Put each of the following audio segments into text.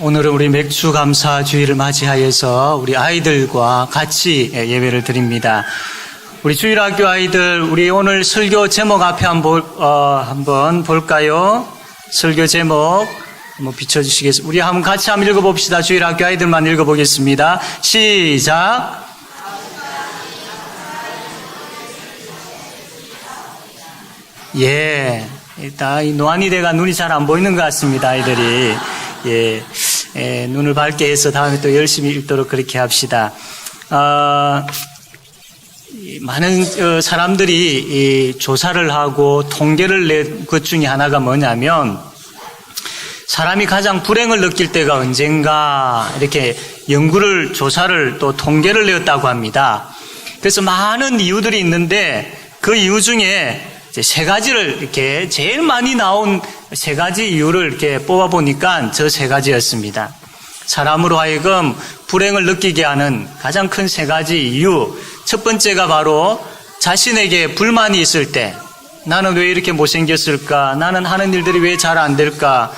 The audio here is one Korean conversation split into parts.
오늘은 우리 맥주 감사 주일을 맞이하여서 우리 아이들과 같이 예배를 드립니다. 우리 주일학교 아이들, 우리 오늘 설교 제목 앞에 한번 볼까요? 설교 제목 한번 비춰주시겠습니다. 우리 같이 한번 읽어봅시다. 주일학교 아이들만 읽어보겠습니다. 시작. 예. 일단 이 노안이대가 눈이 잘 안 보이는 것 같습니다. 아이들이 눈을 밝게 해서 다음에 또 열심히 읽도록 그렇게 합시다. 많은 사람들이 조사를 하고 통계를 낸 것 중에 하나가 뭐냐면 사람이 가장 불행을 느낄 때가 언젠가 이렇게 연구를 조사를 또 통계를 내었다고 합니다. 그래서 많은 이유들이 있는데 그 이유 중에 세 가지를 이렇게 제일 많이 나온 세 가지 이유를 이렇게 뽑아보니까 저 세 가지였습니다. 사람으로 하여금 불행을 느끼게 하는 가장 큰 세 가지 이유. 첫 번째가 바로 자신에게 불만이 있을 때, 나는 왜 이렇게 못생겼을까? 나는 하는 일들이 왜 잘 안 될까?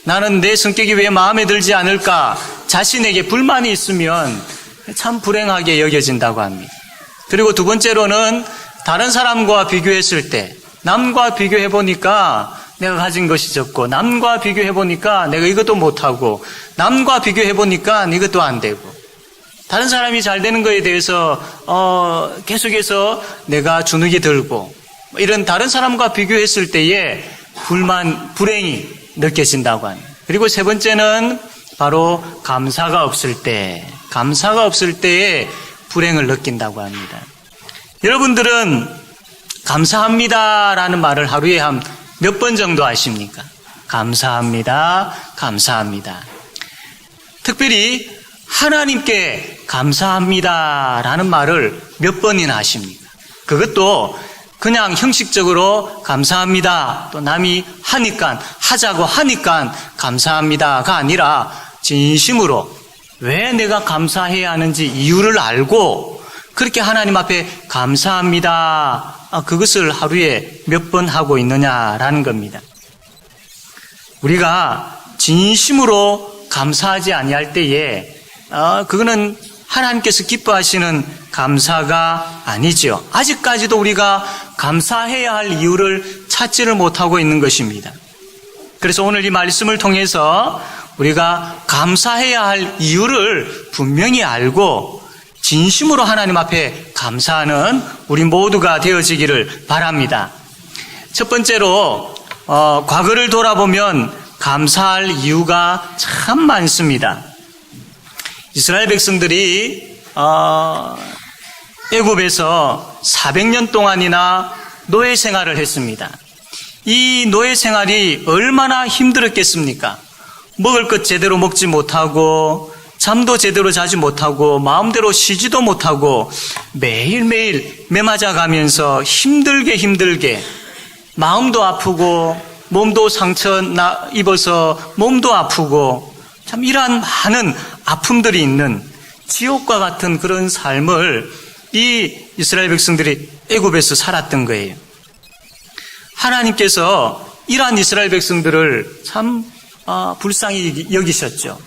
나는 내 성격이 왜 마음에 들지 않을까? 자신에게 불만이 있으면 참 불행하게 여겨진다고 합니다. 그리고 두 번째로는 다른 사람과 비교했을 때, 남과 비교해보니까 내가 가진 것이 적고, 남과 비교해보니까 내가 이것도 못하고, 남과 비교해보니까 이것도 안 되고, 다른 사람이 잘 되는 것에 대해서 계속해서 내가 주눅이 들고, 이런 다른 사람과 비교했을 때에 불행이 느껴진다고 합니다. 그리고 세 번째는 바로 감사가 없을 때에 불행을 느낀다고 합니다. 여러분들은 감사합니다라는 말을 하루에 한 몇 번 정도 하십니까? 감사합니다, 감사합니다. 특별히 하나님께 감사합니다라는 말을 몇 번이나 하십니까? 그것도 그냥 형식적으로 감사합니다, 또 남이 하자고 하니까 감사합니다가 아니라 진심으로 왜 내가 감사해야 하는지 이유를 알고 그렇게 하나님 앞에 감사합니다, 그것을 하루에 몇 번 하고 있느냐라는 겁니다. 우리가 진심으로 감사하지 아니할 때에 그거는 하나님께서 기뻐하시는 감사가 아니죠. 아직까지도 우리가 감사해야 할 이유를 찾지를 못하고 있는 것입니다. 그래서 오늘 이 말씀을 통해서 우리가 감사해야 할 이유를 분명히 알고 진심으로 하나님 앞에 감사하는 우리 모두가 되어지기를 바랍니다. 첫 번째로 과거를 돌아보면 감사할 이유가 참 많습니다. 이스라엘 백성들이 애굽에서 400년 동안이나 노예 생활을 했습니다. 이 노예 생활이 얼마나 힘들었겠습니까? 먹을 것 제대로 먹지 못하고 잠도 제대로 자지 못하고 마음대로 쉬지도 못하고 매일매일 매맞아가면서 힘들게 마음도 아프고 몸도 상처 입어서 몸도 아프고 참 이러한 많은 아픔들이 있는 지옥과 같은 그런 삶을 이 이스라엘 백성들이 애굽에서 살았던 거예요. 하나님께서 이러한 이스라엘 백성들을 참 불쌍히 여기셨죠.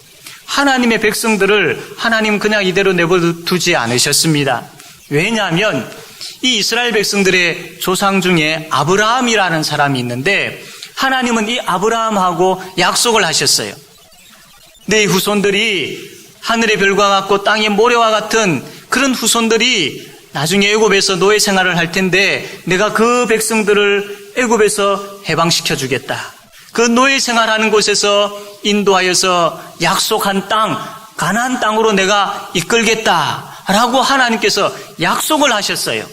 하나님의 백성들을 하나님 그냥 이대로 내버려두지 않으셨습니다. 왜냐하면 이 이스라엘 백성들의 조상 중에 아브라함이라는 사람이 있는데 하나님은 이 아브라함하고 약속을 하셨어요. 내 후손들이 하늘의 별과 같고 땅의 모래와 같은 그런 후손들이 나중에 애굽에서 노예 생활을 할 텐데 내가 그 백성들을 애굽에서 해방시켜 주겠다. 그 노예 생활하는 곳에서 인도하여서 약속한 땅, 가나안 땅으로 내가 이끌겠다라고 하나님께서 약속을 하셨어요.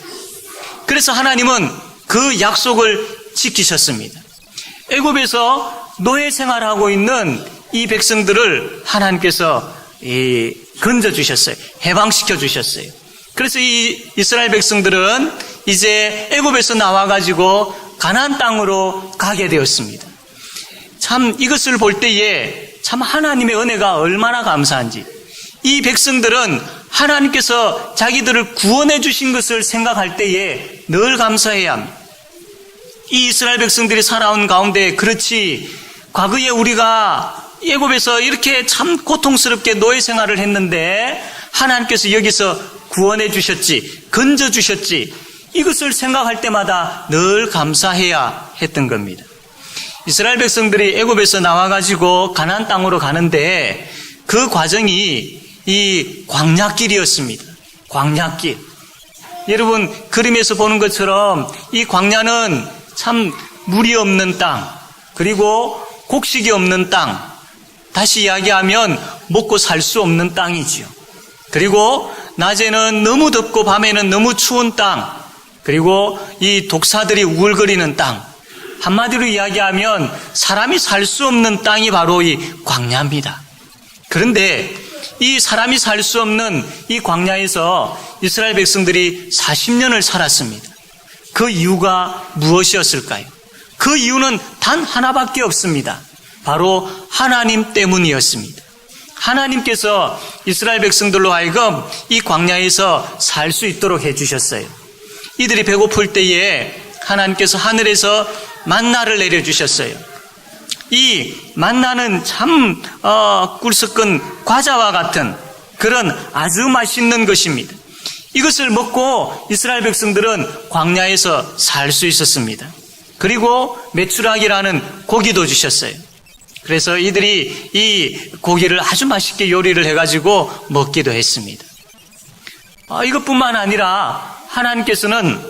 그래서 하나님은 그 약속을 지키셨습니다. 애굽에서 노예 생활하고 있는 이 백성들을 하나님께서 건져주셨어요. 해방시켜 주셨어요. 그래서 이 이스라엘 백성들은 이제 애굽에서 나와가지고 가나안 땅으로 가게 되었습니다. 참 이것을 볼 때에 참 하나님의 은혜가 얼마나 감사한지, 이 백성들은 하나님께서 자기들을 구원해 주신 것을 생각할 때에 늘 감사해야 합니다. 이 이스라엘 백성들이 살아온 가운데 그렇지 과거에 우리가 애굽에서 이렇게 참 고통스럽게 노예 생활을 했는데 하나님께서 여기서 구원해 주셨지, 건져 주셨지, 이것을 생각할 때마다 늘 감사해야 했던 겁니다. 이스라엘 백성들이 애굽에서 나와가지고 가나안 땅으로 가는데 그 과정이 이 광야길이었습니다. 광야길. 여러분 그림에서 보는 것처럼 이 광야는 참 물이 없는 땅, 그리고 곡식이 없는 땅, 다시 이야기하면 먹고 살 수 없는 땅이지요. 그리고 낮에는 너무 덥고 밤에는 너무 추운 땅, 그리고 이 독사들이 우글거리는 땅, 한마디로 이야기하면 사람이 살 수 없는 땅이 바로 이 광야입니다. 그런데 이 사람이 살 수 없는 이 광야에서 이스라엘 백성들이 40년을 살았습니다. 그 이유가 무엇이었을까요? 그 이유는 단 하나밖에 없습니다. 바로 하나님 때문이었습니다. 하나님께서 이스라엘 백성들로 하여금 이 광야에서 살 수 있도록 해주셨어요. 이들이 배고플 때에 하나님께서 하늘에서 만나를 내려주셨어요. 이 만나는 참 꿀섞은 과자와 같은 그런 아주 맛있는 것입니다. 이것을 먹고 이스라엘 백성들은 광야에서 살 수 있었습니다. 그리고 메추라기라는 고기도 주셨어요. 그래서 이들이 이 고기를 아주 맛있게 요리를 해가지고 먹기도 했습니다. 이것뿐만 아니라 하나님께서는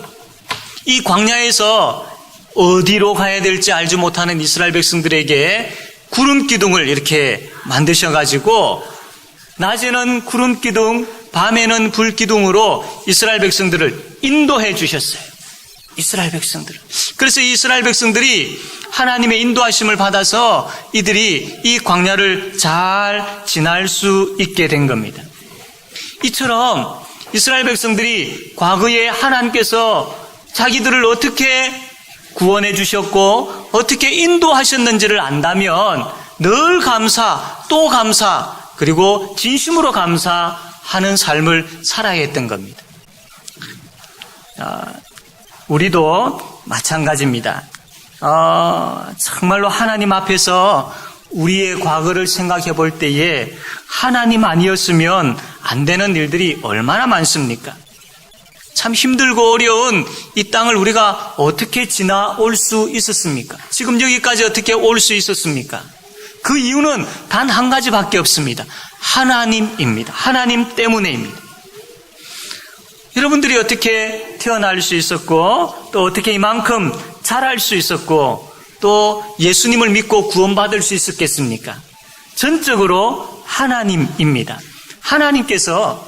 이 광야에서 어디로 가야 될지 알지 못하는 이스라엘 백성들에게 구름 기둥을 이렇게 만드셔가지고 낮에는 구름 기둥, 밤에는 불 기둥으로 이스라엘 백성들을 인도해 주셨어요. 이스라엘 백성들을. 그래서 이스라엘 백성들이 하나님의 인도하심을 받아서 이들이 이 광야를 잘 지날 수 있게 된 겁니다. 이처럼 이스라엘 백성들이 과거에 하나님께서 자기들을 어떻게 구원해 주셨고 어떻게 인도하셨는지를 안다면 늘 감사, 또 감사, 그리고 진심으로 감사하는 삶을 살아야 했던 겁니다. 우리도 마찬가지입니다. 정말로 하나님 앞에서 우리의 과거를 생각해 볼 때에 하나님 아니었으면 안 되는 일들이 얼마나 많습니까? 참 힘들고 어려운 이 땅을 우리가 어떻게 지나올 수 있었습니까? 지금 여기까지 어떻게 올 수 있었습니까? 그 이유는 단 한 가지밖에 없습니다. 하나님입니다. 하나님 때문에입니다. 여러분들이 어떻게 태어날 수 있었고 또 어떻게 이만큼 자랄 수 있었고 또 예수님을 믿고 구원받을 수 있었겠습니까? 전적으로 하나님입니다. 하나님께서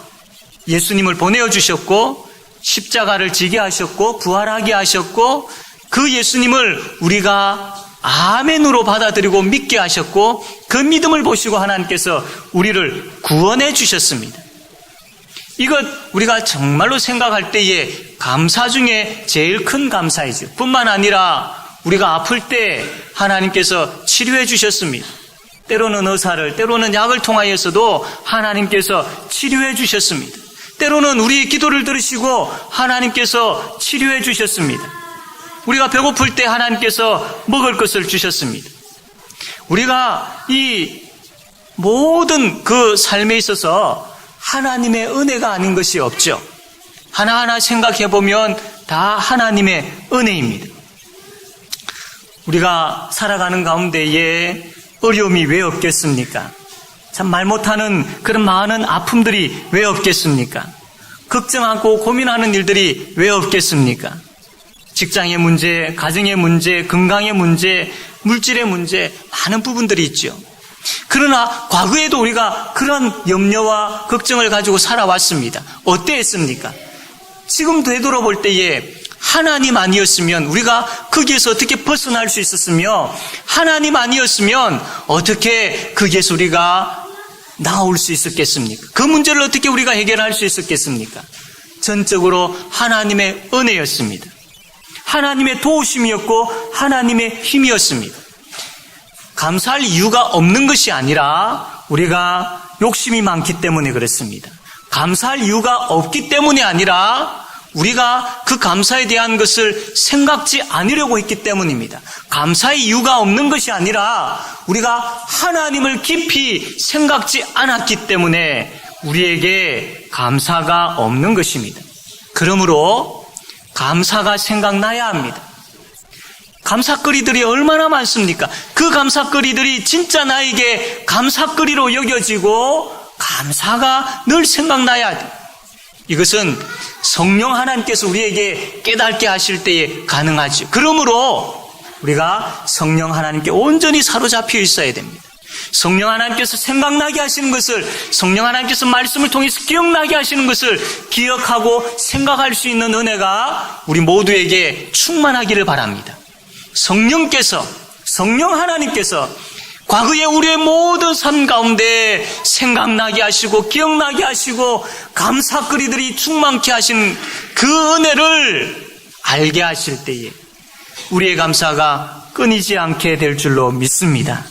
예수님을 보내어 주셨고 십자가를 지게 하셨고 부활하게 하셨고 그 예수님을 우리가 아멘으로 받아들이고 믿게 하셨고 그 믿음을 보시고 하나님께서 우리를 구원해 주셨습니다. 이것 우리가 정말로 생각할 때에 감사 중에 제일 큰 감사이죠. 뿐만 아니라 우리가 아플 때 하나님께서 치료해 주셨습니다. 때로는 의사를, 때로는 약을 통하여서도 하나님께서 치료해 주셨습니다. 때로는 우리의 기도를 들으시고 하나님께서 치료해 주셨습니다. 우리가 배고플 때 하나님께서 먹을 것을 주셨습니다. 우리가 이 모든 그 삶에 있어서 하나님의 은혜가 아닌 것이 없죠. 하나하나 생각해 보면 다 하나님의 은혜입니다. 우리가 살아가는 가운데에 어려움이 왜 없겠습니까? 참 말 못하는 그런 많은 아픔들이 왜 없겠습니까? 걱정하고 고민하는 일들이 왜 없겠습니까? 직장의 문제, 가정의 문제, 건강의 문제, 물질의 문제, 많은 부분들이 있죠. 그러나 과거에도 우리가 그런 염려와 걱정을 가지고 살아왔습니다. 어땠습니까? 지금 되돌아볼 때에 하나님 아니었으면 우리가 거기에서 어떻게 벗어날 수 있었으며 하나님 아니었으면 어떻게 거기에서 우리가 나올 수 있었겠습니까? 그 문제를 어떻게 우리가 해결할 수 있었겠습니까? 전적으로 하나님의 은혜였습니다. 하나님의 도우심이었고 하나님의 힘이었습니다. 감사할 이유가 없는 것이 아니라 우리가 욕심이 많기 때문에 그렇습니다. 감사할 이유가 없기 때문이 아니라 우리가 그 감사에 대한 것을 생각지 않으려고 했기 때문입니다. 감사의 이유가 없는 것이 아니라 우리가 하나님을 깊이 생각지 않았기 때문에 우리에게 감사가 없는 것입니다. 그러므로 감사가 생각나야 합니다. 감사거리들이 얼마나 많습니까? 그 감사거리들이 진짜 나에게 감사거리로 여겨지고 감사가 늘 생각나야 돼. 이것은 성령 하나님께서 우리에게 깨닫게 하실 때에 가능하죠. 그러므로 우리가 성령 하나님께 온전히 사로잡혀 있어야 됩니다. 성령 하나님께서 생각나게 하시는 것을, 성령 하나님께서 말씀을 통해서 기억나게 하시는 것을 기억하고 생각할 수 있는 은혜가 우리 모두에게 충만하기를 바랍니다. 성령 하나님께서 과거에 우리의 모든 삶 가운데 생각나게 하시고 기억나게 하시고 감사거리들이 충만케 하신 그 은혜를 알게 하실 때에 우리의 감사가 끊이지 않게 될 줄로 믿습니다.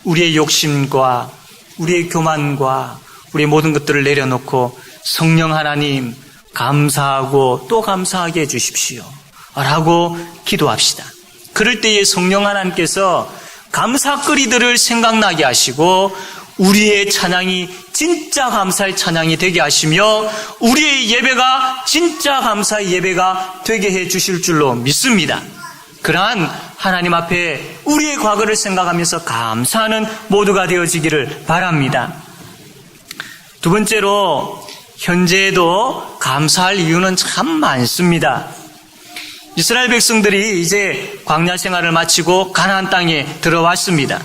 우리의 욕심과 우리의 교만과 우리의 모든 것들을 내려놓고 성령 하나님 감사하고 또 감사하게 해주십시오 라고 기도합시다. 그럴 때에 성령 하나님께서 감사거리들을 생각나게 하시고 우리의 찬양이 진짜 감사의 찬양이 되게 하시며 우리의 예배가 진짜 감사의 예배가 되게 해 주실 줄로 믿습니다. 그러한 하나님 앞에 우리의 과거를 생각하면서 감사하는 모두가 되어지기를 바랍니다. 두 번째로 현재에도 감사할 이유는 참 많습니다. 이스라엘 백성들이 이제 광야 생활을 마치고 가나안 땅에 들어왔습니다.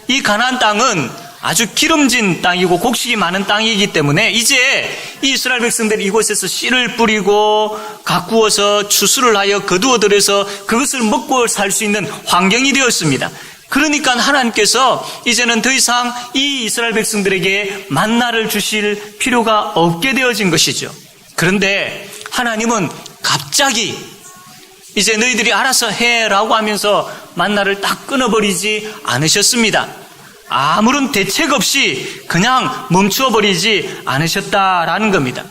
이 가나안 땅은 아주 기름진 땅이고 곡식이 많은 땅이기 때문에 이제 이 이스라엘 백성들이 이곳에서 씨를 뿌리고 가꾸어서 추수를 하여 거두어들여서 그것을 먹고 살 수 있는 환경이 되었습니다. 그러니까 하나님께서 이제는 더 이상 이 이스라엘 백성들에게 만나를 주실 필요가 없게 되어진 것이죠. 그런데 하나님은 갑자기 이제 너희들이 알아서 해라고 하면서 만나를 딱 끊어버리지 않으셨습니다. 아무런 대책 없이 그냥 멈추어버리지 않으셨다라는 겁니다.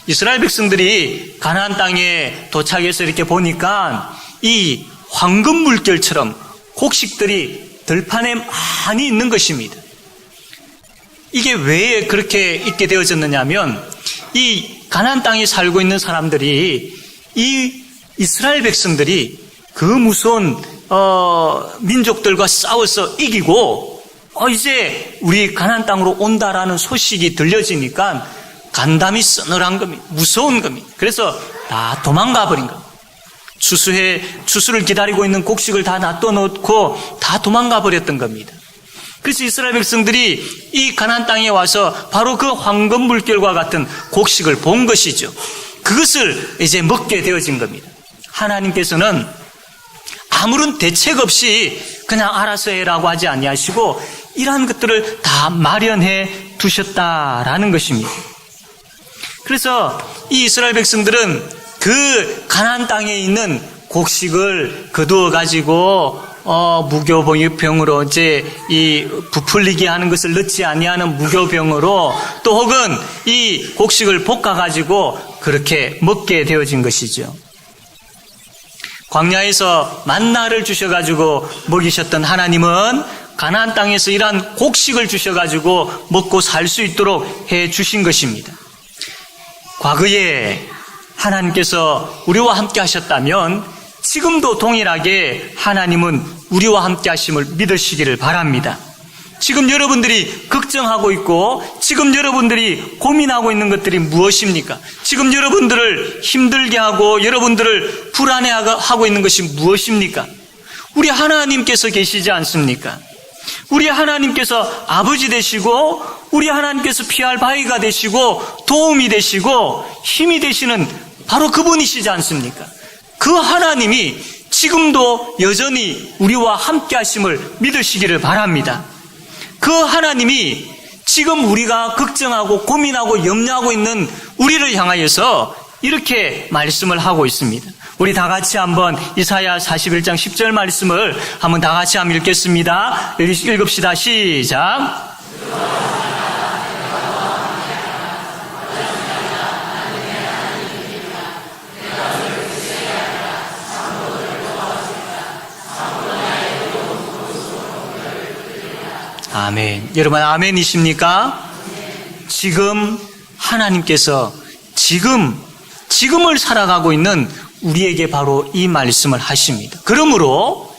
이스라엘 백성들이 가나안 땅에 도착해서 이렇게 보니까 이 황금 물결처럼 곡식들이 들판에 많이 있는 것입니다. 이게 왜 그렇게 있게 되어졌느냐 하면 이 가나안 땅에 살고 있는 사람들이 이 이스라엘 백성들이 그 무서운 민족들과 싸워서 이기고 이제 우리 가나안 땅으로 온다라는 소식이 들려지니까 간담이 서늘한 겁니다. 무서운 겁니다. 그래서 다 도망가 버린 겁니다. 추수를 기다리고 있는 곡식을 다 놔둬놓고 다 도망가 버렸던 겁니다. 그래서 이스라엘 백성들이 이 가나안 땅에 와서 바로 그 황금 물결과 같은 곡식을 본 것이죠. 그것을 이제 먹게 되어진 겁니다. 하나님께서는 아무런 대책 없이 그냥 알아서 해라고 하지 아니하시고 이러한 것들을 다 마련해 두셨다라는 것입니다. 그래서 이 이스라엘 백성들은 그 가나안 땅에 있는 곡식을 거두어 가지고 무교병으로 이제 이 부풀리게 하는 것을 넣지 아니하는 무교병으로 또 혹은 이 곡식을 볶아 가지고 그렇게 먹게 되어진 것이죠. 광야에서 만나를 주셔가지고 먹이셨던 하나님은 가나안 땅에서 이러한 곡식을 주셔가지고 먹고 살 수 있도록 해 주신 것입니다. 과거에 하나님께서 우리와 함께 하셨다면 지금도 동일하게 하나님은 우리와 함께 하심을 믿으시기를 바랍니다. 지금 여러분들이 걱정하고 있고 지금 여러분들이 고민하고 있는 것들이 무엇입니까? 지금 여러분들을 힘들게 하고 여러분들을 불안해하고 있는 것이 무엇입니까? 우리 하나님께서 계시지 않습니까? 우리 하나님께서 아버지 되시고 우리 하나님께서 피할 바위가 되시고 도움이 되시고 힘이 되시는 바로 그분이시지 않습니까? 그 하나님이 지금도 여전히 우리와 함께 하심을 믿으시기를 바랍니다. 그 하나님이 지금 우리가 걱정하고 고민하고 염려하고 있는 우리를 향하여서 이렇게 말씀을 하고 있습니다. 우리 다 같이 한번 이사야 41장 10절 말씀을 한번 다 같이 한번 읽겠습니다. 읽읍시다. 시작. 아멘. 여러분 아멘이십니까? 지금 하나님께서 지금을 살아가고 있는 우리에게 바로 이 말씀을 하십니다. 그러므로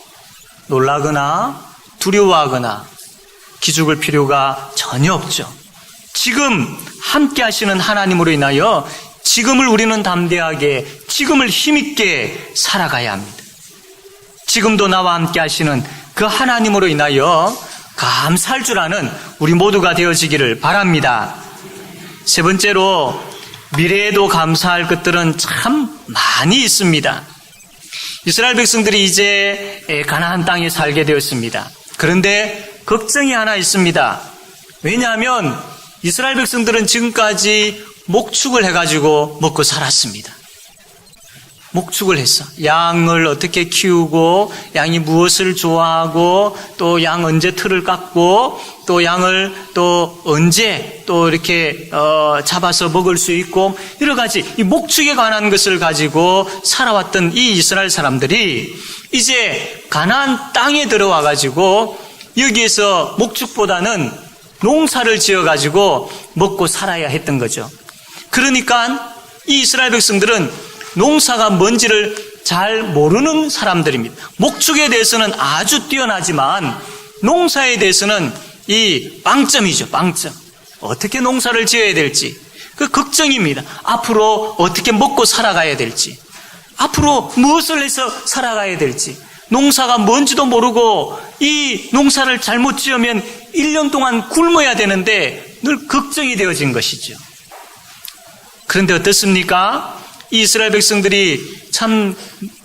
놀라거나 두려워하거나 기죽을 필요가 전혀 없죠. 지금 함께 하시는 하나님으로 인하여 지금을 우리는 담대하게, 지금을 힘있게 살아가야 합니다. 지금도 나와 함께 하시는 그 하나님으로 인하여 감사할 줄 아는 우리 모두가 되어지기를 바랍니다. 세 번째로, 미래에도 감사할 것들은 참 많이 있습니다. 이스라엘 백성들이 이제 가나안 땅에 살게 되었습니다. 그런데 걱정이 하나 있습니다. 왜냐하면 이스라엘 백성들은 지금까지 목축을 해가지고 먹고 살았습니다. 목축을 했어. 양을 어떻게 키우고, 양이 무엇을 좋아하고, 또 양 언제 틀을 깎고, 또 양을 또 언제 또 이렇게 잡아서 먹을 수 있고, 여러 가지 이 목축에 관한 것을 가지고 살아왔던 이 이스라엘 사람들이 이제 가나안 땅에 들어와 가지고 여기에서 목축보다는 농사를 지어 가지고 먹고 살아야 했던 거죠. 그러니까 이 이스라엘 백성들은 농사가 뭔지를 잘 모르는 사람들입니다. 목축에 대해서는 아주 뛰어나지만 농사에 대해서는 이 빵점이죠. 빵점. 어떻게 농사를 지어야 될지 그 걱정입니다. 앞으로 어떻게 먹고 살아가야 될지, 앞으로 무엇을 해서 살아가야 될지, 농사가 뭔지도 모르고 이 농사를 잘못 지으면 1년 동안 굶어야 되는데 늘 걱정이 되어진 것이죠. 그런데 어떻습니까? 이 이스라엘 백성들이 참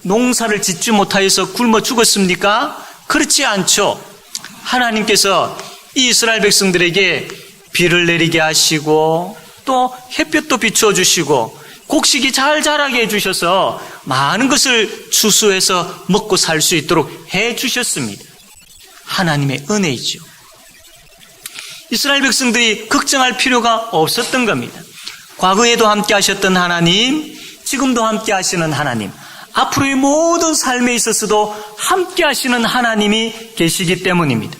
농사를 짓지 못하여서 굶어 죽었습니까? 그렇지 않죠. 하나님께서 이 이스라엘 백성들에게 비를 내리게 하시고 또 햇볕도 비추어 주시고 곡식이 잘 자라게 해주셔서 많은 것을 추수해서 먹고 살 수 있도록 해주셨습니다. 하나님의 은혜이죠. 이스라엘 백성들이 걱정할 필요가 없었던 겁니다. 과거에도 함께 하셨던 하나님, 지금도 함께 하시는 하나님, 앞으로의 모든 삶에 있어서도 함께 하시는 하나님이 계시기 때문입니다.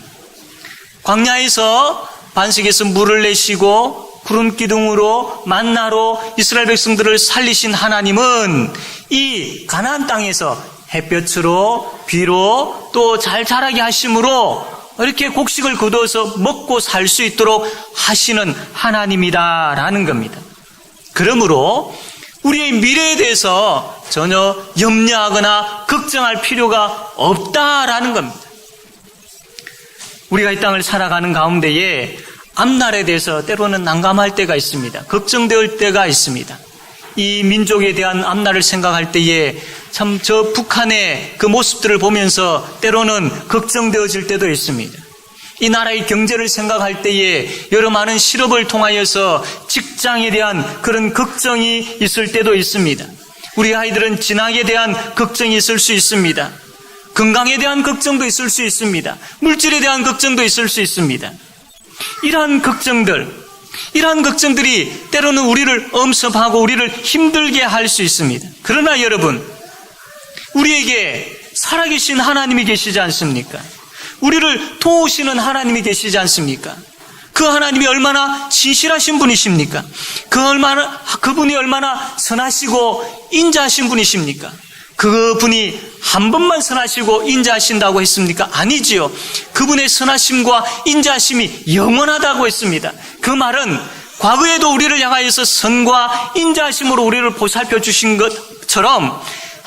광야에서 반석에서 물을 내시고 구름 기둥으로 만나로 이스라엘 백성들을 살리신 하나님은 이 가나안 땅에서 햇볕으로 비로 또 잘 자라게 하심으로 이렇게 곡식을 거두어서 먹고 살 수 있도록 하시는 하나님이다라는 겁니다. 그러므로 우리의 미래에 대해서 전혀 염려하거나 걱정할 필요가 없다라는 겁니다. 우리가 이 땅을 살아가는 가운데에 앞날에 대해서 때로는 난감할 때가 있습니다. 걱정될 때가 있습니다. 이 민족에 대한 앞날을 생각할 때에 참 저 북한의 그 모습들을 보면서 때로는 걱정되어질 때도 있습니다. 이 나라의 경제를 생각할 때에 여러 많은 실업을 통하여서 직장에 대한 그런 걱정이 있을 때도 있습니다. 우리 아이들은 진학에 대한 걱정이 있을 수 있습니다. 건강에 대한 걱정도 있을 수 있습니다. 물질에 대한 걱정도 있을 수 있습니다. 이러한 걱정들이 때로는 우리를 엄습하고 우리를 힘들게 할 수 있습니다. 그러나 여러분, 우리에게 살아계신 하나님이 계시지 않습니까? 우리를 도우시는 하나님이 계시지 않습니까? 그 하나님이 얼마나 진실하신 분이십니까? 그분이 얼마나 선하시고 인자하신 분이십니까? 그분이 한 번만 선하시고 인자하신다고 했습니까? 아니지요. 그분의 선하심과 인자하심이 영원하다고 했습니다. 그 말은 과거에도 우리를 향하여서 선과 인자하심으로 우리를 보살펴 주신 것처럼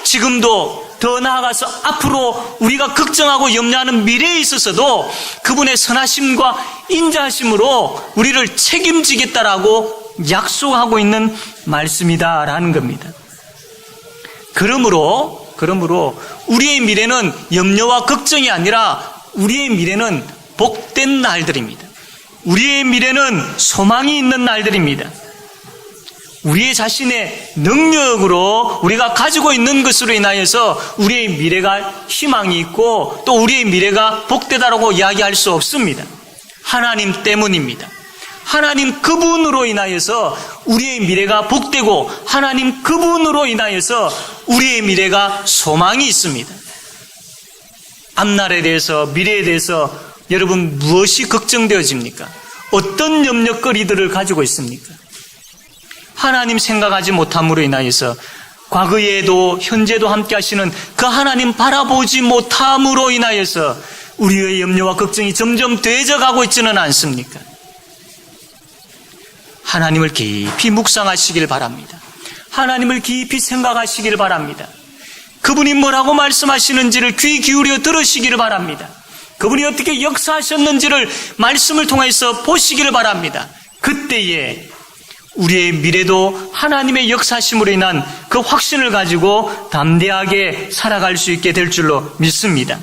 지금도 더 나아가서 앞으로 우리가 걱정하고 염려하는 미래에 있어서도 그분의 선하심과 인자하심으로 우리를 책임지겠다라고 약속하고 있는 말씀이다라는 겁니다. 그러므로 우리의 미래는 염려와 걱정이 아니라 우리의 미래는 복된 날들입니다. 우리의 미래는 소망이 있는 날들입니다. 우리의 자신의 능력으로 우리가 가지고 있는 것으로 인하여서 우리의 미래가 희망이 있고 또 우리의 미래가 복되다라고 이야기할 수 없습니다. 하나님 때문입니다. 하나님 그분으로 인하여서 우리의 미래가 복되고 하나님 그분으로 인하여서 우리의 미래가 소망이 있습니다. 앞날에 대해서 미래에 대해서 여러분, 무엇이 걱정되어집니까? 어떤 염려거리들을 가지고 있습니까? 하나님 생각하지 못함으로 인하여서, 과거에도 현재도 함께 하시는 그 하나님 바라보지 못함으로 인하여서 우리의 염려와 걱정이 점점 되어가고 있지는 않습니까? 하나님을 깊이 묵상하시길 바랍니다. 하나님을 깊이 생각하시길 바랍니다. 그분이 뭐라고 말씀하시는지를 귀 기울여 들으시기를 바랍니다. 그분이 어떻게 역사하셨는지를 말씀을 통해서 보시기를 바랍니다. 그때에 우리의 미래도 하나님의 역사심으로 인한 그 확신을 가지고 담대하게 살아갈 수 있게 될 줄로 믿습니다.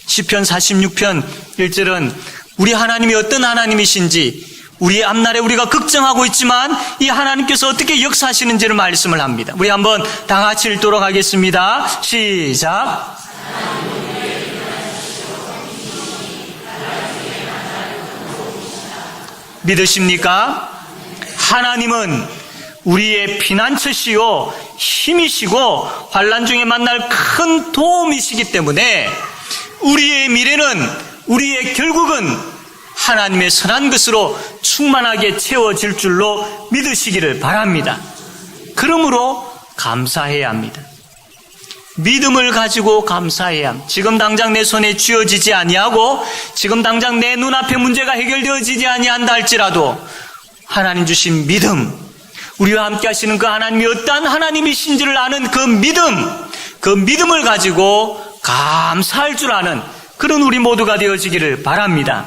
시편 46편 1절은 우리 하나님이 어떤 하나님이신지, 우리 앞날에 우리가 걱정하고 있지만 이 하나님께서 어떻게 역사하시는지를 말씀을 합니다. 우리 한번 다 같이 읽도록 하겠습니다. 시작. 믿으십니까? 하나님은 우리의 피난처시요 힘이시고 환난 중에 만날 큰 도움이시기 때문에 우리의 미래는, 우리의 결국은 하나님의 선한 것으로 충만하게 채워질 줄로 믿으시기를 바랍니다. 그러므로 감사해야 합니다. 믿음을 가지고 감사해야 합니다. 지금 당장 내 손에 쥐어지지 아니하고 지금 당장 내 눈앞에 문제가 해결되어지지 아니한다 할지라도 하나님 주신 믿음, 우리와 함께 하시는 그 하나님이 어떠한 하나님이신지를 아는 그 믿음을 가지고 감사할 줄 아는 그런 우리 모두가 되어지기를 바랍니다.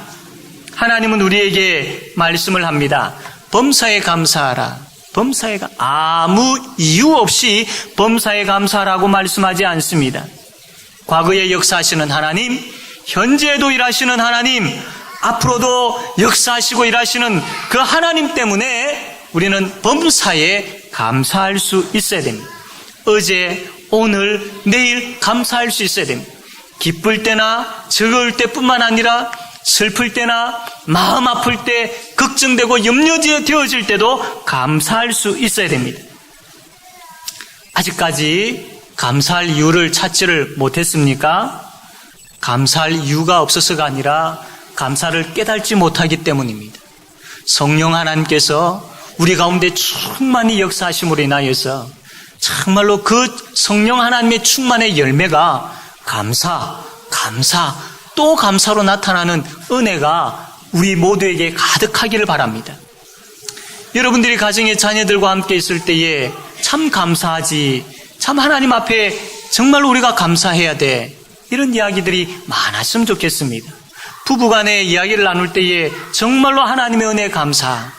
하나님은 우리에게 말씀을 합니다. 범사에 감사하라. 아무 이유 없이 범사에 감사하라고 말씀하지 않습니다. 과거에 역사하시는 하나님, 현재에도 일하시는 하나님, 앞으로도 역사하시고 일하시는 그 하나님 때문에 우리는 범사에 감사할 수 있어야 됩니다. 어제, 오늘, 내일 감사할 수 있어야 됩니다. 기쁠 때나 즐거울 때뿐만 아니라 슬플 때나 마음 아플 때, 걱정되고 염려되어질 때도 감사할 수 있어야 됩니다. 아직까지 감사할 이유를 찾지를 못했습니까? 감사할 이유가 없어서가 아니라 감사를 깨닫지 못하기 때문입니다. 성령 하나님께서 우리 가운데 충만히 역사하심으로 인하여서 정말로 그 성령 하나님의 충만의 열매가 감사, 또 감사로 나타나는 은혜가 우리 모두에게 가득하기를 바랍니다. 여러분들이 가정의 자녀들과 함께 있을 때에 참 감사하지, 참 하나님 앞에 정말로 우리가 감사해야 돼, 이런 이야기들이 많았으면 좋겠습니다. 부부간의 이야기를 나눌 때에 정말로 하나님의 은혜에 감사,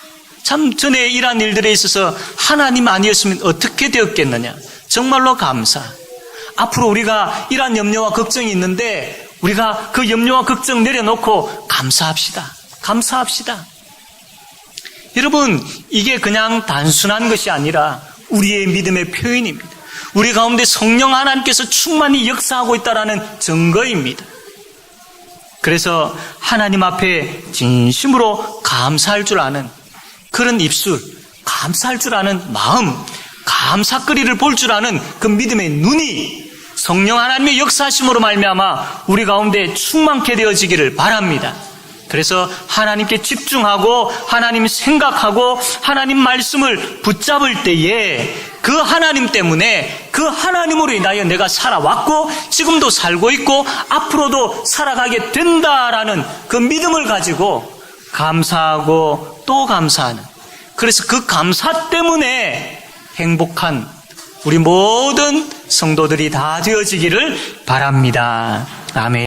참 전에 일한 일들에 있어서 하나님 아니었으면 어떻게 되었겠느냐, 정말로 감사. 앞으로 우리가 이러한 염려와 걱정이 있는데 우리가 그 염려와 걱정 내려놓고 감사합시다. 여러분, 이게 그냥 단순한 것이 아니라 우리의 믿음의 표현입니다. 우리 가운데 성령 하나님께서 충만히 역사하고 있다는 증거입니다. 그래서 하나님 앞에 진심으로 감사할 줄 아는 그런 입술, 감사할 줄 아는 마음, 감사거리를 볼 줄 아는 그 믿음의 눈이 성령 하나님의 역사하심으로 말미암아 우리 가운데 충만케 되어지기를 바랍니다. 그래서 하나님께 집중하고 하나님 생각하고 하나님 말씀을 붙잡을 때에 그 하나님 때문에, 그 하나님으로 인하여 내가 살아왔고 지금도 살고 있고 앞으로도 살아가게 된다라는 그 믿음을 가지고 감사하고 또 감사하는, 그래서 그 감사 때문에 행복한 우리 모든 성도들이 다 되어지기를 바랍니다. 아멘.